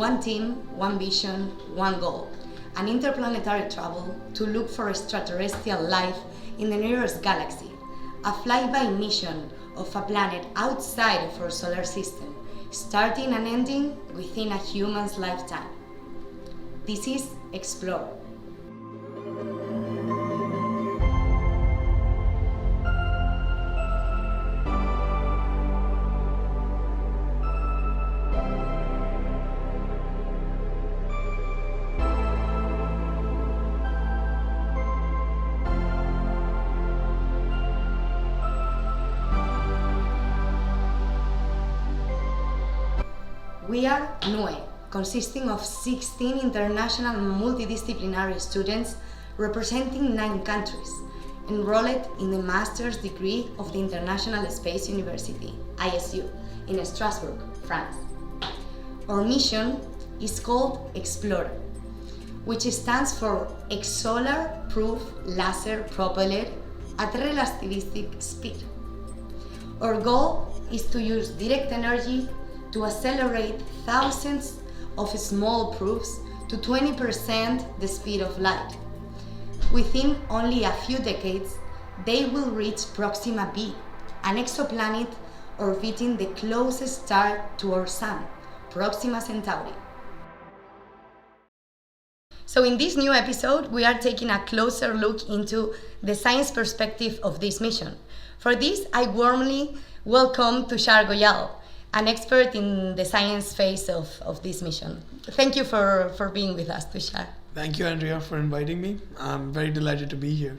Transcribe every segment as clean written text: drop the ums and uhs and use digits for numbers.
one team, one vision, one goal. An interplanetary travel to look for extraterrestrial life in the nearest galaxy. A flyby mission of a planet outside of our solar system, starting and ending within a human's lifetime. This is Explore. We are NUE, consisting of 16 international multidisciplinary students representing 9 countries, enrolled in the master's degree of the International Space University, ISU, in Strasbourg, France. Our mission is called Explore, which stands for Exolar Proof Laser Propelled at Relativistic Speed. Our goal is to use direct energy to accelerate thousands of small proofs to 20% the speed of light. Within only a few decades, they will reach Proxima b, an exoplanet orbiting the closest star to our Sun, Proxima Centauri. So in this new episode, we are taking a closer look into the science perspective of this mission. For this, I warmly welcome Tushar Goyal, an expert in the science phase of this mission. Thank you for being with us, Tushar. Thank you, Andrea, for inviting me. I'm very delighted to be here.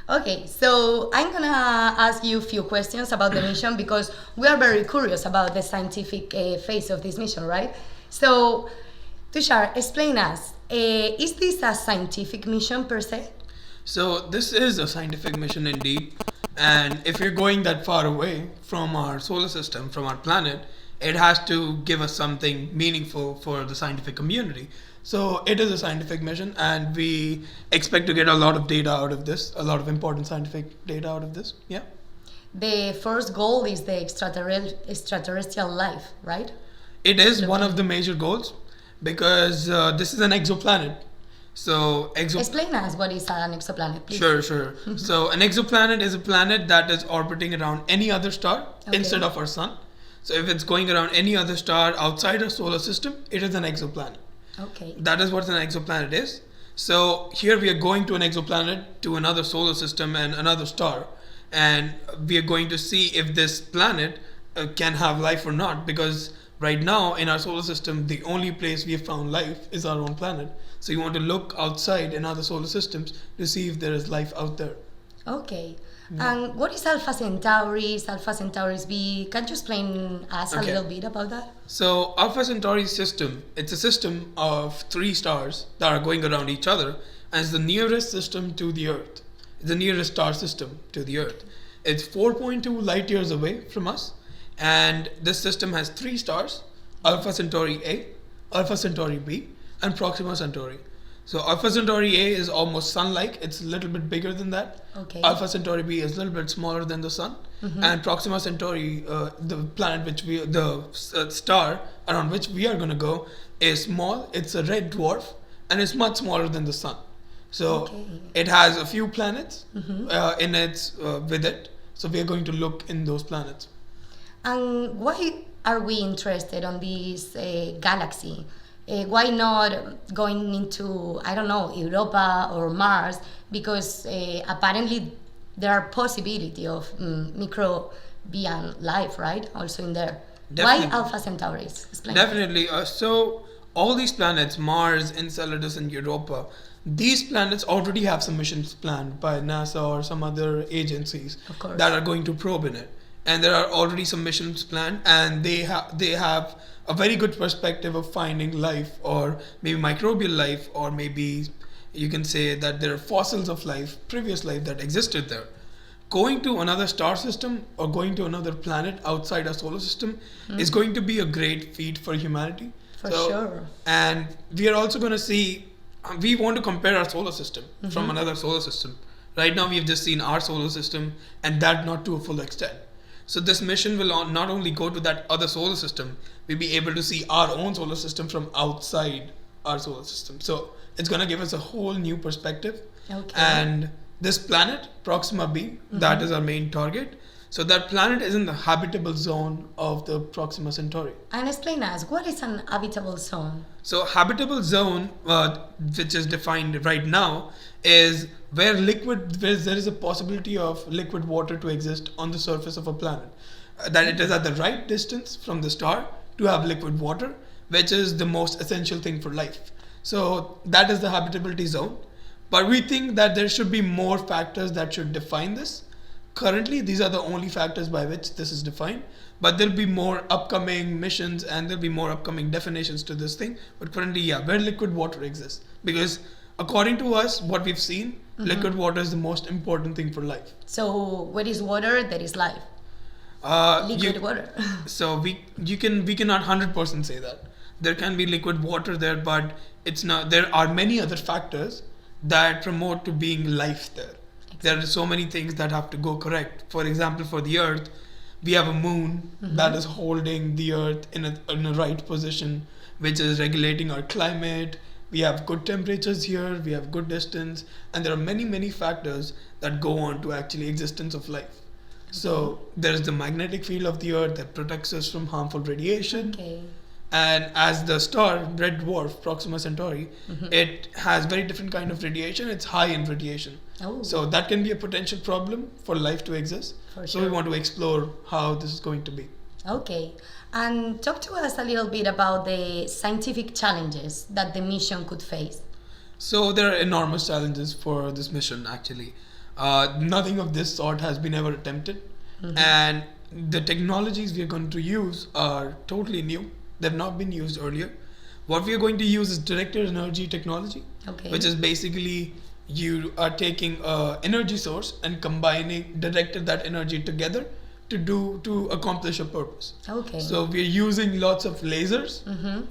Okay, so I'm gonna ask you a few questions about the mission because we are very curious about the scientific phase of this mission, right? So, Tushar, explain us, is this a scientific mission per se? So this is a scientific mission indeed. And if you're going that far away from our solar system, from our planet, it has to give us something meaningful for the scientific community. So it is a scientific mission, and we expect to get a lot of data out of this, a lot of important scientific data out of this. Yeah. The first goal is the extraterrestrial life, right? It is one of the major goals because this is an exoplanet. So explain us what is an exoplanet, please. Sure. So an exoplanet is a planet that is orbiting around any other star instead of our sun. So if it's going around any other star outside our solar system, it is an exoplanet. Okay. That is what an exoplanet is. So here we are going to an exoplanet, to another solar system and another star, and we are going to see if this planet can have life or not, because right now in our solar system, the only place we have found life is our own planet. So you want to look outside in other solar systems to see if there is life out there. Okay. And what is Alpha Centauri? Is Alpha Centauri's B? Can you explain us a little bit about that? So Alpha Centauri System, it's a system of 3 stars that are going around each other, and it's the nearest system to the Earth. It's the nearest star system to the Earth. It's 4.2 light years away from us, and this system has 3 stars: Alpha Centauri A, Alpha Centauri B, and Proxima Centauri. So Alpha Centauri A is almost sun-like. It's a little bit bigger than that. Okay. Alpha Centauri B is a little bit smaller than the sun. Mm-hmm. And Proxima Centauri, the planet star around which we are going to go, is small. It's a red dwarf, and it's much smaller than the sun. So it has a few planets in its with it. So we are going to look in those planets. And why are we interested on this galaxy? Why not going into, I don't know, Europa or Mars? Because apparently there are possibility of microbian life, right? Also in there. Definitely. Why Alpha Centauri? Explain. Definitely. So all these planets, Mars, Enceladus, and Europa, these planets already have some missions planned by NASA or some other agencies that are going to probe in it. And there are already some missions planned, and they have a very good perspective of finding life, or maybe microbial life, or maybe you can say that there are fossils of life, previous life that existed there. Going to another star system or going to another planet outside our solar system is going to be a great feat for humanity. For sure. And we are also going to see, we want to compare our solar system from another solar system. Right now we've just seen our solar system, and that not to a full extent. So this mission will not only go to that other solar system, we'll be able to see our own solar system from outside our solar system. So it's going to give us a whole new perspective. Okay. And this planet, Proxima b, that is our main target. So that planet is in the habitable zone of the Proxima Centauri. And explain us, what is an habitable zone? So habitable zone, which is defined right now, is where there is a possibility of liquid water to exist on the surface of a planet. That it is at the right distance from the star to have liquid water, which is the most essential thing for life. So that is the habitability zone. But we think that there should be more factors that should define this. Currently, these are the only factors by which this is defined, but there'll be more upcoming missions and there'll be more upcoming definitions to this thing. But currently, yeah, where liquid water exists. Because according to us, what we've seen, liquid water is the most important thing for life. So where is water, there is life. Liquid water. So we cannot 100% say that. There can be liquid water there, but it's not. There are many other factors that promote to being life there. There are so many things that have to go correct. For example, for the Earth, we have a moon that is holding the Earth in a right position, which is regulating our climate. We have good temperatures here, we have good distance, and there are many factors that go on to actually existence of life. So there is the magnetic field of the Earth that protects us from harmful radiation. Okay. And as the star, red dwarf, Proxima Centauri, it has very different kind of radiation. It's high in radiation. Oh. So that can be a potential problem for life to exist. For So sure. we want to explore how this is going to be. Okay. And talk to us a little bit about the scientific challenges that the mission could face. So there are enormous challenges for this mission actually. Nothing of this sort has been ever attempted. And the technologies we are going to use are totally new. They've not been used earlier. What we are going to use is directed energy technology, which is basically you are taking an energy source and directed that energy together to accomplish a purpose. Okay. So we're using lots of lasers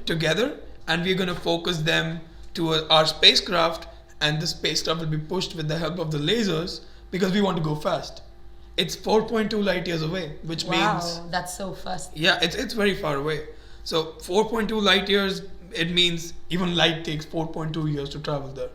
together, and we're going to focus them to our spacecraft, and the spacecraft will be pushed with the help of the lasers because we want to go fast. It's 4.2 light years away, which means... Wow, that's so fast. Yeah, it's very far away. So 4.2 light years, it means even light takes 4.2 years to travel there.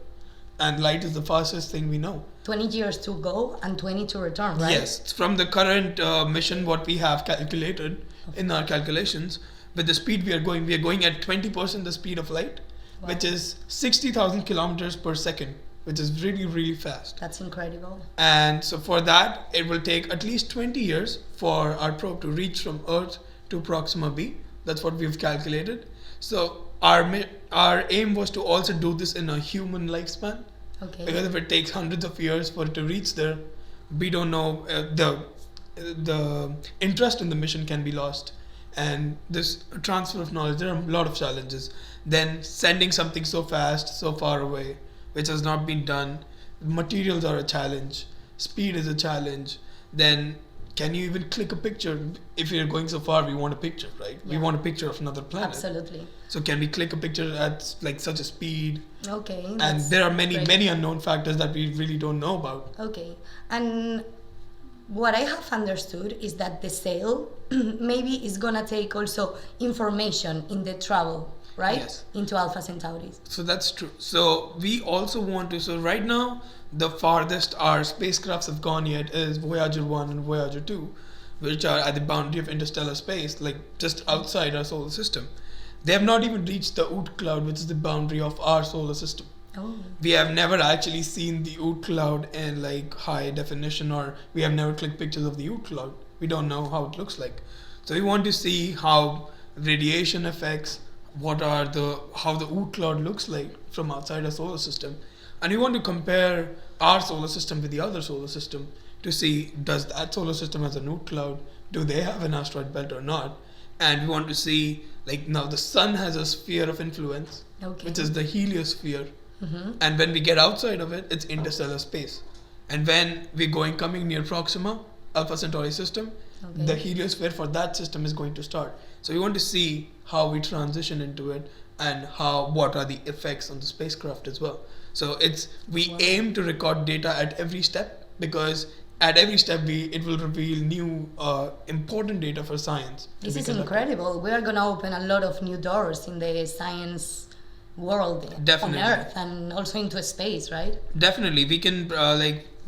And light is the fastest thing we know. 20 years to go and 20 to return, right? Yes, from the current mission, what we have calculated in our calculations, with the speed we are going at 20% the speed of light, which is 60,000 kilometers per second, which is really fast. That's incredible. And so for that, it will take at least 20 years for our probe to reach from Earth to Proxima b. That's what we've calculated. So our aim was to also do this in a human lifespan. Okay. Because if it takes hundreds of years for it to reach there, we don't know, the interest in the mission can be lost. And this transfer of knowledge, there are a lot of challenges. Then sending something so fast, so far away, which has not been done. Materials are a challenge. Speed is a challenge. Then can you even click a picture? If you're going so far, we want a picture, right? Yeah. We want a picture of another planet. Absolutely. So can we click a picture at like such a speed? Okay. And there are many great. unknown factors that we really don't know about. Okay. And what I have understood is that the sail maybe is gonna take also information in the travel, right? Yes. Into Alpha Centauri. So that's true. So we also want to, so right now, the farthest our spacecrafts have gone yet is Voyager 1 and Voyager 2, which are at the boundary of interstellar space, like just outside our solar system. They have not even reached the Oort cloud, which is the boundary of our solar system. Oh. We have never actually seen the Oort cloud in like high definition, or we have never clicked pictures of the Oort cloud. We don't know how it looks like. So we want to see how radiation affects how the Oort cloud looks like from outside our solar system. And we want to compare our solar system with the other solar system to see, does that solar system has a Oort cloud? Do they have an asteroid belt or not? And we want to see, like, now the sun has a sphere of influence, which is the heliosphere. And when we get outside of it, it's interstellar space. And when we're coming near Proxima, Alpha Centauri System, the heliosphere for that system is going to start. So we want to see how we transition into it and what are the effects on the spacecraft as well. So we aim to record data at every step, because at every step it will reveal new important data for science. This is incredible. We are going to open a lot of new doors in the science world on Earth and also into space, right? Definitely. We can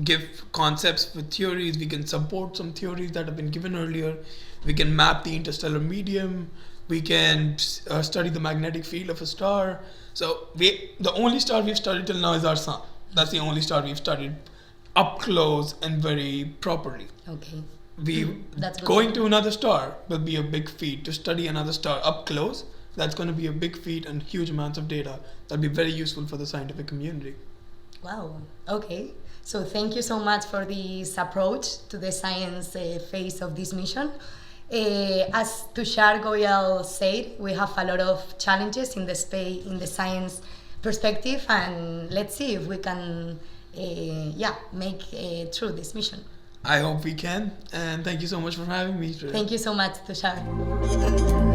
give concepts with theories. We can support some theories that have been given earlier. We can map the interstellar medium. We can study the magnetic field of a star. So the only star we've studied till now is our sun. That's the only star we've studied up close and very properly. Okay. That's going to another star will be a big feat. To study another star up close, that's going to be a big feat and huge amounts of data that'll be very useful for the scientific community. Wow. Okay. So thank you so much for this approach to the science phase of this mission. As Tushar Goyal said, we have a lot of challenges in the science perspective, and let's see if we can make through this mission. I hope we can, and thank you so much for having me today. Thank you so much, Tushar.